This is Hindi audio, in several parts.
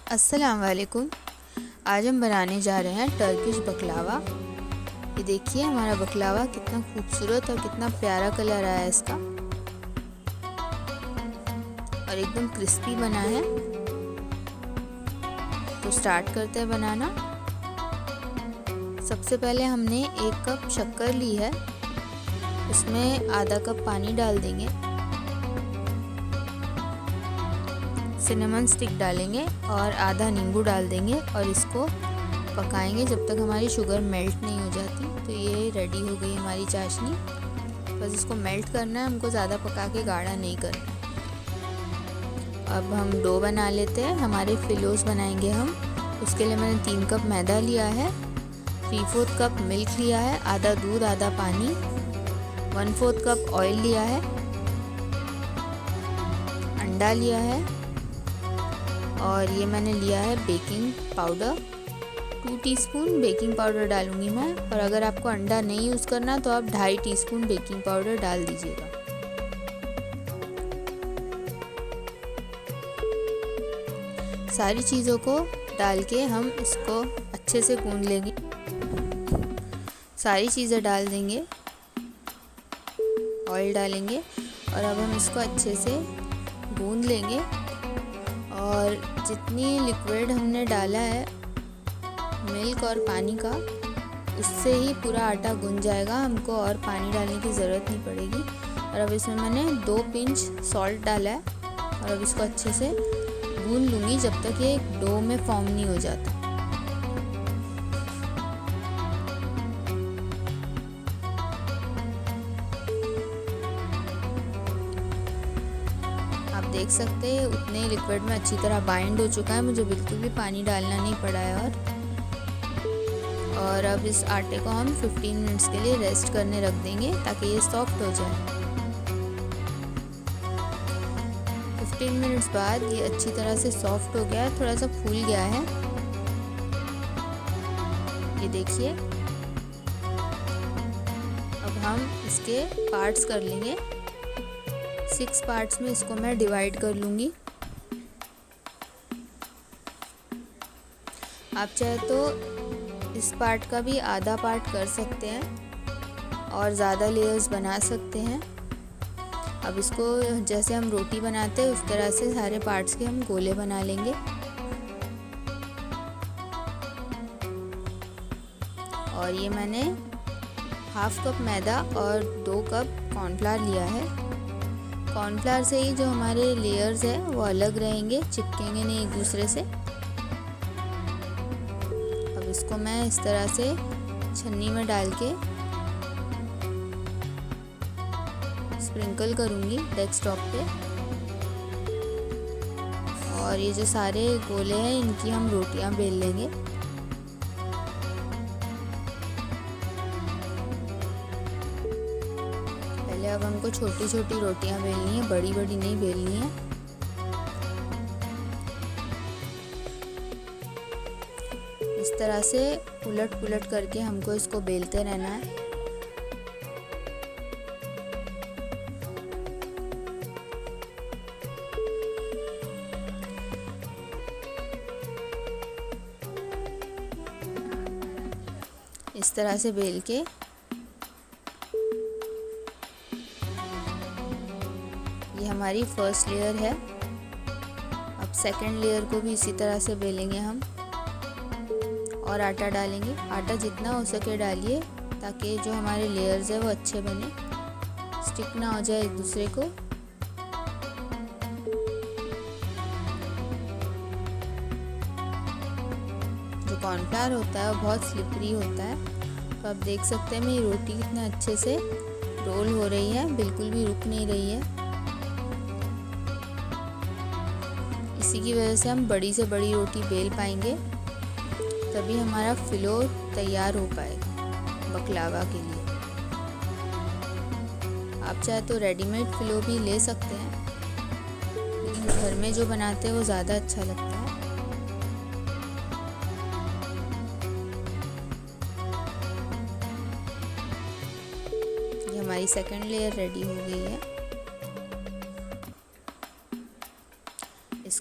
अस्सलाम वालेकुम। आज हम बनाने जा रहे हैं टर्किश बकलावा। ये देखिए हमारा बकलावा कितना खूबसूरत और कितना प्यारा कलर आया है इसका, और एकदम क्रिस्पी बना है। तो स्टार्ट करते हैं बनाना। सबसे पहले हमने 1 कप शक्कर ली है, उसमें आधा कप पानी डाल देंगे। सिनेमन स्टिक डालेंगे और आधा नींबू डाल देंगे और इसको पकाएंगे जब तक हमारी शुगर मेल्ट नहीं हो जाती। तो ये रेडी हो गई हमारी चाशनी। बस इसको मेल्ट करना है, हमको ज़्यादा पका के गाढ़ा नहीं करना। अब हम डो बना लेते हैं। हमारे फिलोस बनाएंगे हम। उसके लिए मैंने 3 कप मैदा लिया है, 3/4 कप मिल्क लिया है, आधा दूध आधा पानी, 1/4 कप ऑयल लिया है, अंडा लिया है, और ये मैंने लिया है baking powder. 2 teaspoon baking powder डालूंगी मैं, और अगर आपको अंडा नहीं यूज़ करना तो आप 2.5 टीस्पून बेकिंग पाउडर डाल दीजिएगा। सारी चीज़ों को डाल के हम इसको अच्छे से गूंद लेंगे। सारी चीज़ें डाल देंगे, ऑयल डालेंगे, और अब हम इसको अच्छे से गूंद लेंगे। और जितनी लिक्विड हमने डाला है मिल्क और पानी का, उससे ही पूरा आटा गूंद जाएगा, हमको और पानी डालने की ज़रूरत नहीं पड़ेगी। और अब इसमें मैंने 2 पिंच सॉल्ट डाला है, और अब इसको अच्छे से गूंद लूँगी जब तक ये डो में फॉर्म नहीं हो जाता। आप देख सकते हैं उतने लिक्विड में अच्छी तरह बाइंड हो चुका है, मुझे बिल्कुल भी पानी डालना नहीं पड़ा है। और अब इस आटे को हम 15 मिनट्स के लिए रेस्ट करने रख देंगे ताकि ये सॉफ्ट हो जाए। 15 मिनट्स बाद ये अच्छी तरह से सॉफ्ट हो गया है, थोड़ा सा फूल गया है। ये देखिए। अब हम इसके पार्ट्स कर लेंगे। 6 पार्ट्स में इसको मैं डिवाइड कर लूँगी। आप चाहे तो इस पार्ट का भी आधा पार्ट कर सकते हैं और ज़्यादा लेयर्स बना सकते हैं। अब इसको जैसे हम रोटी बनाते हैं उस तरह से सारे पार्ट्स के हम गोले बना लेंगे। और ये मैंने 1/2 कप मैदा और 2 कप कॉर्नफ्लावर लिया है। कॉर्नफ्लावर से ही जो हमारे लेयर्स है वो अलग रहेंगे, चिपकेंगे नहीं एक दूसरे से। अब इसको मैं इस तरह से छन्नी में डाल के स्प्रिंकल करूँगी डेस्कटॉप पे। और ये जो सारे गोले हैं इनकी हम रोटियां बेल लेंगे। पहले अब हमको छोटी छोटी रोटियां बेलनी है, बड़ी बड़ी नहीं बेलनी है। इस तरह से उलट पुलट करके हमको इसको बेलते रहना है। इस तरह से बेल के ये हमारी फर्स्ट लेयर है। अब सेकंड लेयर को भी इसी तरह से बेलेंगे हम, और आटा डालेंगे। आटा जितना हो सके डालिए ताकि जो हमारे लेयर्स है वो अच्छे बने, स्टिक ना हो जाए एक दूसरे को। जो कॉर्नफ्लावर होता है वो बहुत स्लिपरी होता है। तो आप देख सकते हैं मेरी रोटी कितने अच्छे से रोल हो रही है, बिल्कुल भी रुक नहीं रही है। इसी की वजह से हम बड़ी से बड़ी रोटी बेल पाएंगे, तभी हमारा फिलो तैयार हो पाएगा बकलावा के लिए। आप चाहे तो रेडीमेड फिलो भी ले सकते हैं, लेकिन घर में जो बनाते हैं वो ज़्यादा अच्छा लगता है। ये हमारी सेकंड लेयर रेडी हो गई है।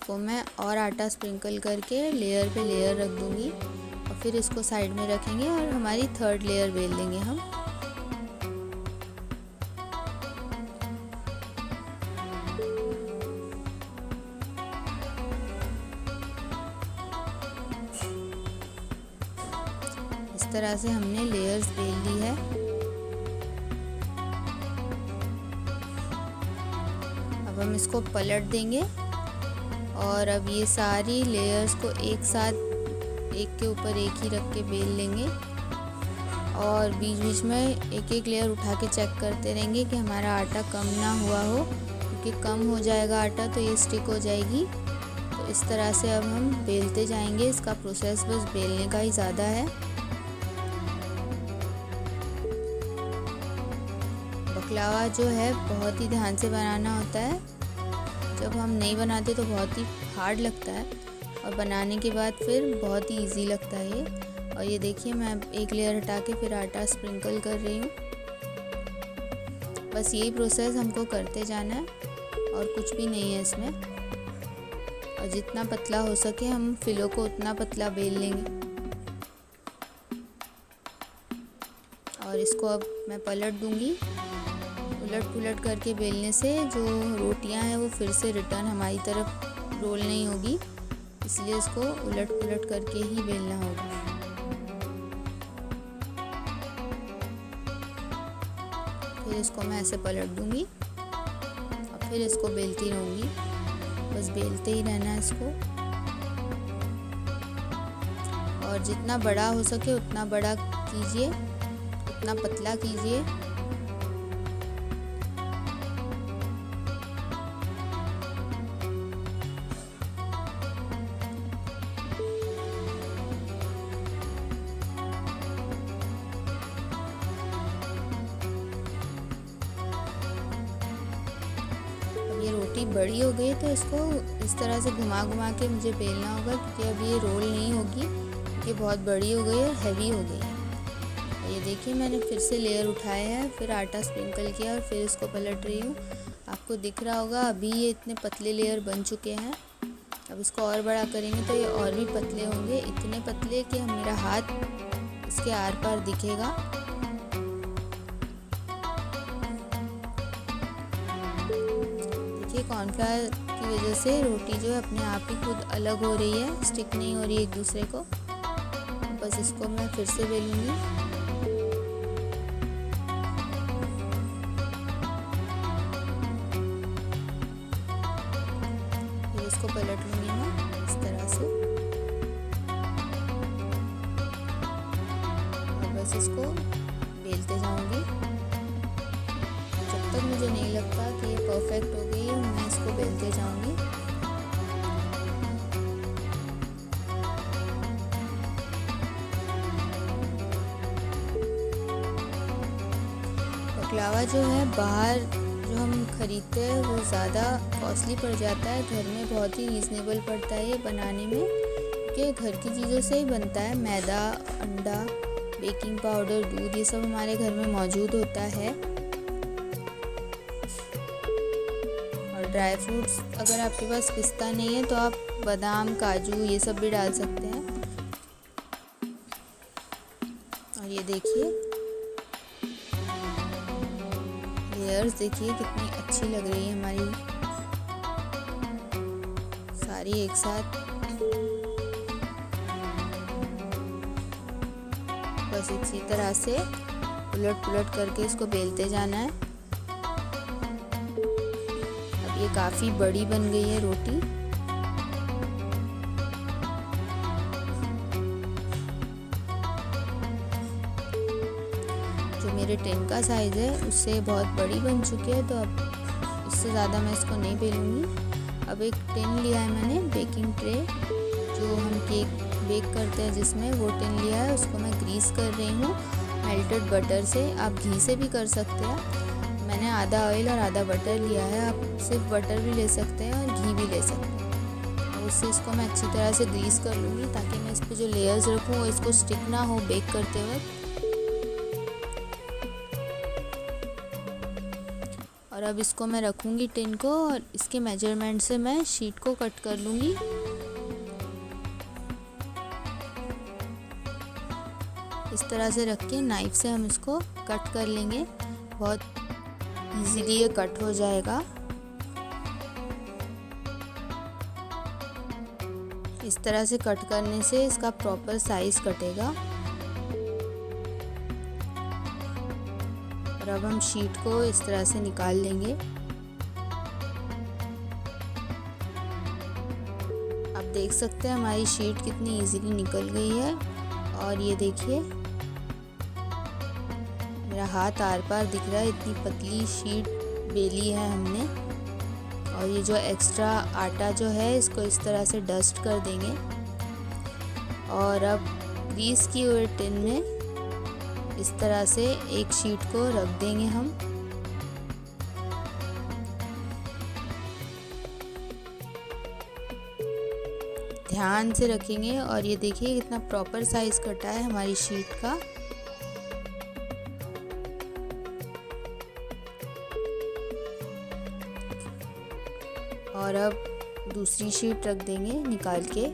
इसको मैं और आटा स्प्रिंकल करके लेयर पे लेयर रख दूँगी और फिर इसको साइड में रखेंगे और हमारी थर्ड लेयर बेल लेंगे हम। इस तरह से हमने लेयर्स बेल ली है। अब हम इसको पलट देंगे और अब ये सारी लेयर्स को एक साथ एक के ऊपर एक ही रख के बेल लेंगे और बीच बीच में एक एक लेयर उठा के चेक करते रहेंगे कि हमारा आटा कम ना हुआ हो, क्योंकि कम हो जाएगा आटा तो ये स्टिक हो जाएगी। तो इस तरह से अब हम बेलते जाएंगे। इसका प्रोसेस बस बेलने का ही ज़्यादा है। बकलावा जो है बहुत ही ध्यान से बनाना होता है। जब हम नहीं बनाते तो बहुत ही हार्ड लगता है और बनाने के बाद फिर बहुत ही इजी लगता है ये। और ये देखिए मैं एक लेयर हटा के फिर आटा स्प्रिंकल कर रही हूँ। बस यही प्रोसेस हमको करते जाना है और कुछ भी नहीं है इसमें। और जितना पतला हो सके हम फिलों को उतना पतला बेल लेंगे। और इसको अब मैं पलट दूँगी। उलट पुलट करके बेलने से जो रोटियां हैं वो फिर से रिटर्न हमारी तरफ रोल नहीं होगी, इसलिए इसको उलट पुलट करके ही बेलना होगा। फिर इसको मैं ऐसे पलट दूंगी और फिर इसको बेलती रहूँगी। बस बेलते ही रहना है इसको। और जितना बड़ा हो सके उतना बड़ा कीजिए, उतना पतला कीजिए। ये रोटी बड़ी हो गई तो इसको इस तरह से घुमा घुमा के मुझे बेलना होगा, क्योंकि अब ये रोल नहीं होगी, क्योंकि बहुत बड़ी हो गई है, हैवी हो गई है। ये देखिए मैंने फिर से लेयर उठाया है, फिर आटा स्प्रिंकल किया और फिर इसको पलट रही हूँ। आपको दिख रहा होगा अभी ये इतने पतले लेयर बन चुके हैं। अब इसको और बड़ा करेंगे तो ये और भी पतले होंगे, इतने पतले कि मेरा हाथ इसके आर पार दिखेगा। कॉर्नफ्लावर की वजह से रोटी जो है अपने आप ही खुद अलग हो रही है, स्टिक नहीं हो रही है एक दूसरे को। बस इसको मैं फिर से बेलूंगी। फिर इसको पलट लूंगी मैं इस तरह से और बस इसको बेलते जाऊंगी जब तक मुझे नहीं लगता कि ये परफेक्ट हो गई है। मैं इसको बेलते जाऊंगी। बकलावा जो है बाहर जो हम खरीदते हैं वो ज़्यादा कॉस्टली पड़ जाता है, घर में बहुत ही रीज़नेबल पड़ता है ये बनाने में, क्योंकि घर की चीज़ों से ही बनता है। मैदा, अंडा, बेकिंग पाउडर, दूध, ये सब हमारे घर में मौजूद होता है। ड्राई फ्रूट्स अगर आपके पास पिस्ता नहीं है तो आप बादाम, काजू ये सब भी डाल सकते हैं। और ये देखिए लेयर्स देखिए कितनी अच्छी लग रही है हमारी सारी एक साथ। बस इसी तरह से उलट पुलट करके इसको बेलते जाना है। ये काफ़ी बड़ी बन गई है रोटी। जो मेरे टिन का साइज़ है उससे बहुत बड़ी बन चुकी है, तो अब इससे ज़्यादा मैं इसको नहीं बेलूँगी। अब एक टिन लिया है मैंने, बेकिंग ट्रे जो हम केक बेक करते हैं जिसमें, वो टिन लिया है। उसको मैं ग्रीस कर रही हूँ मेल्टेड बटर से। आप घी से भी कर सकते हैं। मैंने आधा ऑयल और आधा बटर लिया है। आप सिर्फ बटर भी ले सकते हैं और घी भी ले सकते हैं। और उससे इसको मैं अच्छी तरह से ग्रीस कर लूँगी ताकि मैं इस पर जो लेयर्स रखूँ वो इसको स्टिक ना हो बेक करते वक्त। और अब इसको मैं रखूँगी टिन को और इसके मेजरमेंट से मैं शीट को कट कर लूँगी। इस तरह से रख के नाइफ से हम इसको कट कर लेंगे, बहुत इजीली ये कट हो जाएगा। इस तरह से कट करने से इसका प्रॉपर साइज कटेगा। और अब हम शीट को इस तरह से निकाल लेंगे। आप देख सकते हैं हमारी शीट कितनी इजीली निकल गई है। और ये देखिए मेरा हाथ आर पार दिख रहा है, इतनी पतली शीट बेली है हमने। और ये जो एक्स्ट्रा आटा जो है इसको इस तरह से डस्ट कर देंगे। और अब ग्रीस की हुई टिन में इस तरह से एक शीट को रख देंगे हम। ध्यान से रखेंगे और ये देखिए कितना प्रॉपर साइज कटा है हमारी शीट का। और अब दूसरी शीट रख देंगे निकाल के।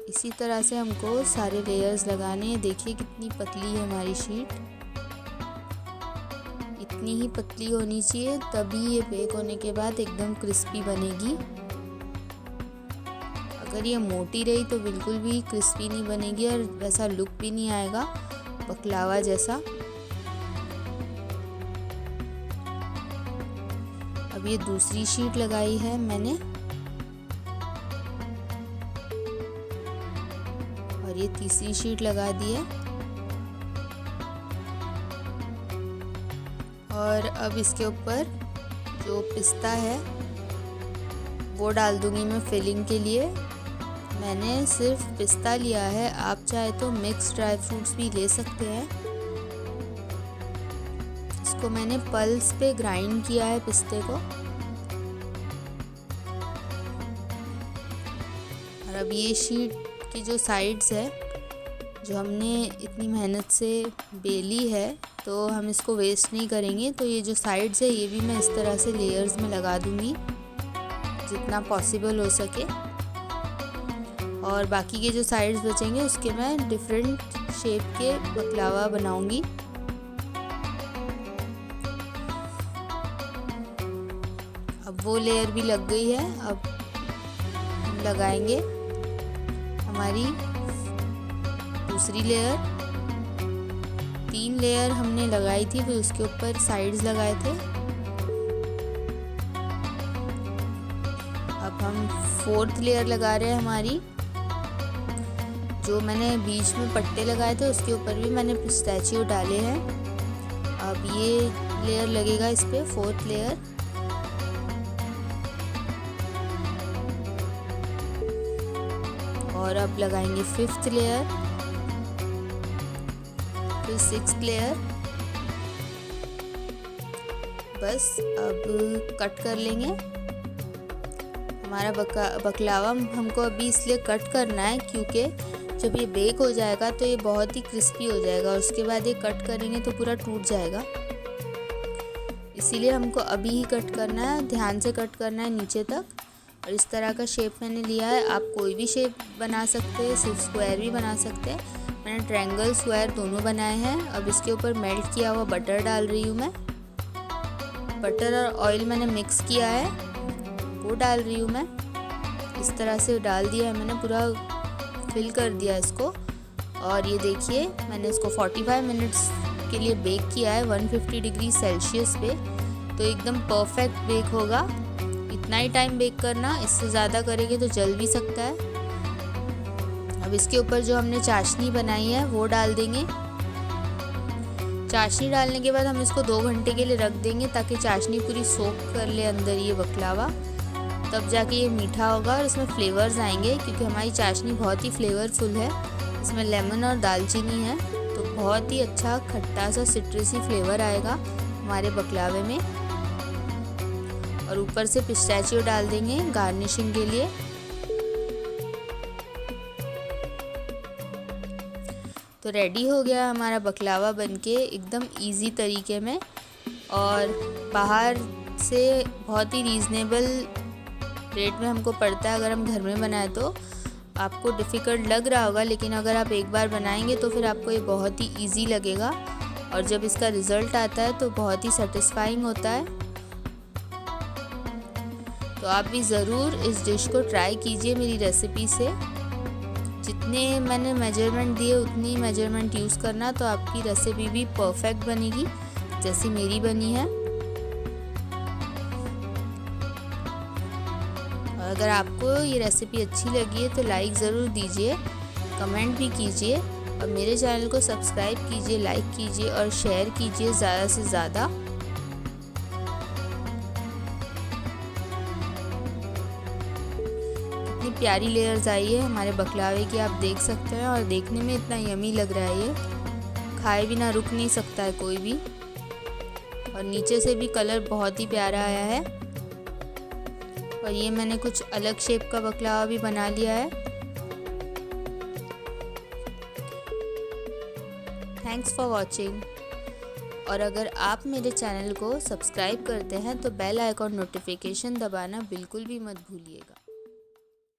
इसी तरह से हमको सारे लेयर्स लगाने हैं। देखिए कितनी पतली है हमारी शीट, इतनी ही पतली होनी चाहिए, तभी ये बेक होने के बाद एकदम क्रिस्पी बनेगी। अगर ये मोटी रही तो बिल्कुल भी क्रिस्पी नहीं बनेगी और वैसा लुक भी नहीं आएगा बकलावा जैसा। अब ये दूसरी शीट लगाई है मैंने और ये तीसरी शीट लगा दी है। और अब इसके ऊपर जो पिस्ता है वो डाल दूंगी मैं फिलिंग के लिए। मैंने सिर्फ पिस्ता लिया है, आप चाहे तो मिक्स ड्राई फ्रूट्स भी ले सकते हैं। इसको मैंने पल्स पे ग्राइंड किया है पिस्ते को। और अब ये शीट की जो साइड्स है जो हमने इतनी मेहनत से बेली है तो हम इसको वेस्ट नहीं करेंगे। तो ये जो साइड्स है ये भी मैं इस तरह से लेयर्स में लगा दूंगी जितना पॉसिबल हो सके। और बाकी के जो साइड्स बचेंगे उसके मैं डिफरेंट शेप के बकलावा बनाऊंगी। अब वो लेयर भी लग गई है। अब हम लगाएंगे हमारी दूसरी लेयर। 3 लेयर हमने लगाई थी, फिर उसके ऊपर साइड्स लगाए थे। अब हम 4th लेयर लगा रहे हैं हमारी। जो मैंने बीच में पट्टे लगाए थे उसके ऊपर भी मैंने पिस्ताचियो डाले हैं। अब ये लेयर लगेगा इस पे, 4th लेयर। और अब लगाएंगे 5th लेयर, फिर 6th लेयर। बस अब कट कर लेंगे हमारा बकलावा। हमको अभी इसलिए कट करना है क्योंकि जब ये बेक हो जाएगा तो ये बहुत ही क्रिस्पी हो जाएगा और उसके बाद ये कट करेंगे तो पूरा टूट जाएगा। इसीलिए हमको अभी ही कट करना है, ध्यान से कट करना है नीचे तक। और इस तरह का शेप मैंने लिया है। आप कोई भी शेप बना सकते हैं, सिर्फ स्क्वायर भी बना सकते हैं। मैंने ट्रायंगल स्क्वायर दोनों बनाए हैं। अब इसके ऊपर मेल्ट किया हुआ बटर डाल रही हूँ मैं। बटर और ऑयल मैंने मिक्स किया है वो डाल रही हूँ मैं। इस तरह से डाल दिया है मैंने, पूरा फिल कर दिया इसको। और ये देखिए मैंने इसको 45 मिनट्स के लिए बेक किया है 150 डिग्री सेल्सियस पे। तो एकदम परफेक्ट बेक होगा। इतना ही टाइम बेक करना, इससे ज़्यादा करेंगे तो जल भी सकता है। अब इसके ऊपर जो हमने चाशनी बनाई है वो डाल देंगे। चाशनी डालने के बाद हम इसको 2 घंटे के लिए रख देंगे ताकि चाशनी पूरी सोक कर ले अंदर ये बकलावा। तब जाके ये मीठा होगा और इसमें फ्लेवर्स आएंगे क्योंकि हमारी चाशनी बहुत ही फ्लेवरफुल है। इसमें लेमन और दालचीनी है तो बहुत ही अच्छा खट्टा सा सिट्रसी फ्लेवर आएगा हमारे बकलावे में। और ऊपर से पिस्ताचियो डाल देंगे गार्निशिंग के लिए। तो रेडी हो गया हमारा बकलावा बनके एकदम इजी तरीके में, और बाहर से बहुत ही रीज़नेबल रेट में हमको पड़ता है। अगर हम घर में बनाए तो आपको डिफ़िकल्ट लग रहा होगा, लेकिन अगर आप एक बार बनाएंगे तो फिर आपको ये बहुत ही इजी लगेगा, और जब इसका रिज़ल्ट आता है तो बहुत ही सेटिस्फाइंग होता है। तो आप भी ज़रूर इस डिश को ट्राई कीजिए मेरी रेसिपी से। जितने मैंने मेजरमेंट दिए उतनी मेजरमेंट यूज़ करना, तो आपकी रेसिपी भी परफेक्ट बनेगी जैसी मेरी बनी है। और अगर आपको ये रेसिपी अच्छी लगी है तो लाइक ज़रूर दीजिए, कमेंट भी कीजिए, और मेरे चैनल को सब्सक्राइब कीजिए, लाइक कीजिए और शेयर कीजिए ज़्यादा से ज़्यादा। कितनी प्यारी लेयर्स आई है हमारे बकलावे की, आप देख सकते हैं, और देखने में इतना यमी लग रहा है, ये खाए बिना रुक नहीं सकता है कोई भी। और नीचे से भी कलर बहुत ही प्यारा आया है। और ये मैंने कुछ अलग शेप का बकलावा भी बना लिया है। Thanks for watching. और अगर आप मेरे चैनल को सब्सक्राइब करते हैं तो बेल आइकॉन नोटिफिकेशन दबाना बिल्कुल भी मत भूलिएगा।